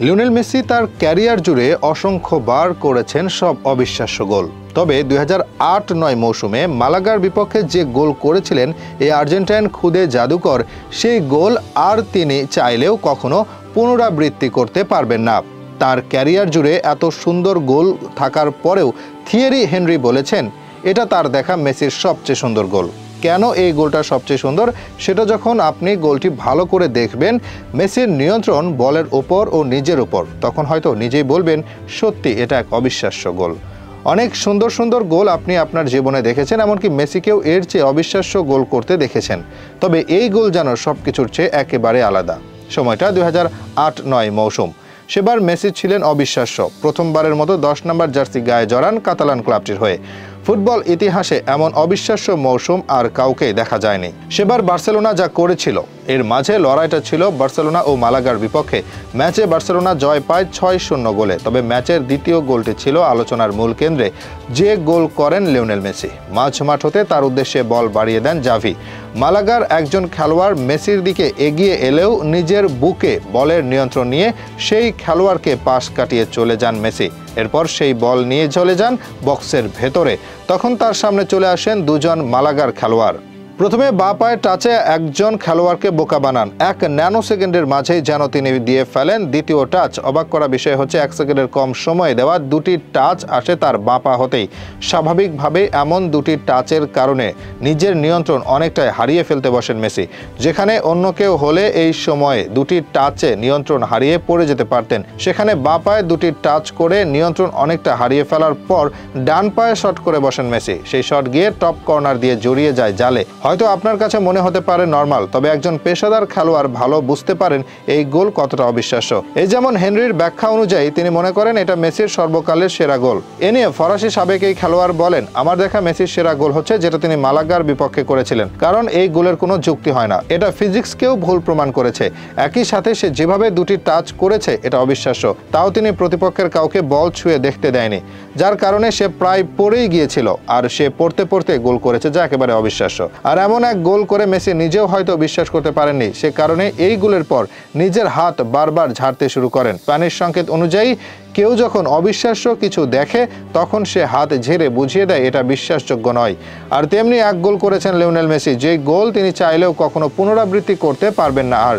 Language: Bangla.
লিওনেল মেসি তার ক্যারিয়ার জুড়ে অসংখ্যবার করেছেন সব অবিশ্বাস্য গোল। তবে 2008-09 মৌসুমে মালাগার বিপক্ষে যে গোল করেছিলেন এই আর্জেন্টাইন খুদে জাদুকর, সেই গোল আর তিনি চাইলেও কখনো পুনরাবৃত্তি করতে পারবেন না। তার ক্যারিয়ার জুড়ে এত সুন্দর গোল থাকার পরেও থিয়েরি হেনরি বলেছেন, এটা তার দেখা মেসির সবচেয়ে সুন্দর গোল। কেন এই গোলটা সবচেয়ে সুন্দর সেটা যখন আপনি গোলটি ভালো করে দেখবেন, মেসির নিয়ন্ত্রণ বলের ওপর ও নিজের উপর, তখন হয়তো নিজেই বলবেন সত্যি এটা এক অবিশ্বাস্য গোল। অনেক সুন্দর সুন্দর গোল আপনি আপনার জীবনে দেখেছেন, এমনকি মেসিকেও এর চেয়ে অবিশ্বাস্য গোল করতে দেখেছেন। তবে এই গোল যেন সবকিছুর চেয়ে একেবারে আলাদা। সময়টা 2008-09 মৌসুম। সেবার মেসি ছিলেন অবিশ্বাস্য। প্রথমবারের মতো 10 নম্বর জার্সি গায়ে জড়ান কাতালান ক্লাবটির হয়ে। ফুটবল ইতিহাসে এমন অবিশ্বাস্য মৌসুম আর কাউকে দেখা যায়নি। সেবার বার্সেলোনা যা করেছিল, এর মাঝে লড়াইটা ছিল বার্সেলোনা ও মালাগার বিপক্ষে। ম্যাচে বার্সেলোনা জয় পায় 6-0 গোলে। তবে ম্যাচের দ্বিতীয় গোলটি ছিল আলোচনার মূল কেন্দ্রে। যে গোল করেন লিওনেল মেসি, মাঝমাঠ হতে তার উদ্দেশ্যে বল বাড়িয়ে দেন জাভি। মালাগার একজন খেলোয়াড় মেসির দিকে এগিয়ে এলেও নিজের বুকে বলের নিয়ন্ত্রণ নিয়ে সেই খেলোয়াড়কে পাশ কাটিয়ে চলে যান মেসি। এরপর সেই বল নিয়ে চলে যান বক্সের ভেতরে। তখন তার সামনে চলে আসেন দুজন মালাগার খেলোয়াড়। প্রথমে বাঁ পায়ের টাচে একজন খেলোয়াড়কে বোকা বানান। 1 ন্যানো সেকেন্ডের মাঝেই যেন তিনি দিয়ে ফেলেন দ্বিতীয় টাচ। অবাক করা বিষয় হচ্ছে 1 সেকেন্ডের কম সময়ে দেওয়া দুটি টাচ আসে তার বাঁ পা হতেই। স্বাভাবিকভাবে এমন দুটি টাচের কারণে নিজের নিয়ন্ত্রণ অনেকটাই হারিয়ে ফেলতে বসেন মেসি। যেখানে অন্য কেউ হলে এই সময়ে দুটি টাচে নিয়ন্ত্রণ হারিয়ে পড়ে যেতে পারতেন, সেখানে বাঁ পায়ে দুটি টাচ করে নিয়ন্ত্রণ অনেকটা হারিয়ে ফেলার পর ডান পায়ে শট করে বসেন মেসি। সেই শট গিয়ে টপ কর্নার দিয়ে জড়িয়ে যায় জালে। হয়তো আপনার কাছে মনে হতে পারে নরমাল, তবে একজন পেশাদার খেলোয়াড় ভালো বুঝতে পারেন এই গোল কতটা অবিশ্বাস্য। এই যেমন হেনরির ব্যাখ্যা অনুযায়ী তিনি মনে করেন এটা মেসির সর্বকালের সেরা গোল। এ নিয়ে ফরাসি সাবেক এই খেলোয়াড় বলেন, আমার দেখা মেসির সেরা গোল হচ্ছে যেটা তিনি মালাগার বিপক্ষে করেছিলেন, কারণ এই গোলের কোনো যুক্তি হয় না। এটা ফিজিক্সকেও ভুল প্রমাণ করেছে। একই সাথে সে যেভাবে দুটি টাচ করেছে এটা অবিশ্বাস্য। তাও তিনি প্রতিপক্ষের কাউকে বল ছুঁয়ে দেখতে দেয়নি, যার কারণে সে প্রায় পড়েই গিয়েছিল। আর সে পড়তে পড়তে গোল করেছে, যা একেবারে অবিশ্বাস্য। আর এমন এক গোল করে মেসি নিজেও হয়তো বিশ্বাস করতে পারেননি। সে কারণে এই গোলের পর নিজের হাত বারবার ঝাড়তে শুরু করেন। স্প্যানিশ সংকেত অনুযায়ী কেউ যখন অবিশ্বাস্য কিছু দেখে তখন সে হাত ঝেড়ে বুঝিয়ে দেয় এটা বিশ্বাসযোগ্য নয়। আর তেমনি এক গোল করেছেন লিওনেল মেসি, যে গোল তিনি চাইলেও কখনো পুনরাবৃত্তি করতে পারবেন না আর।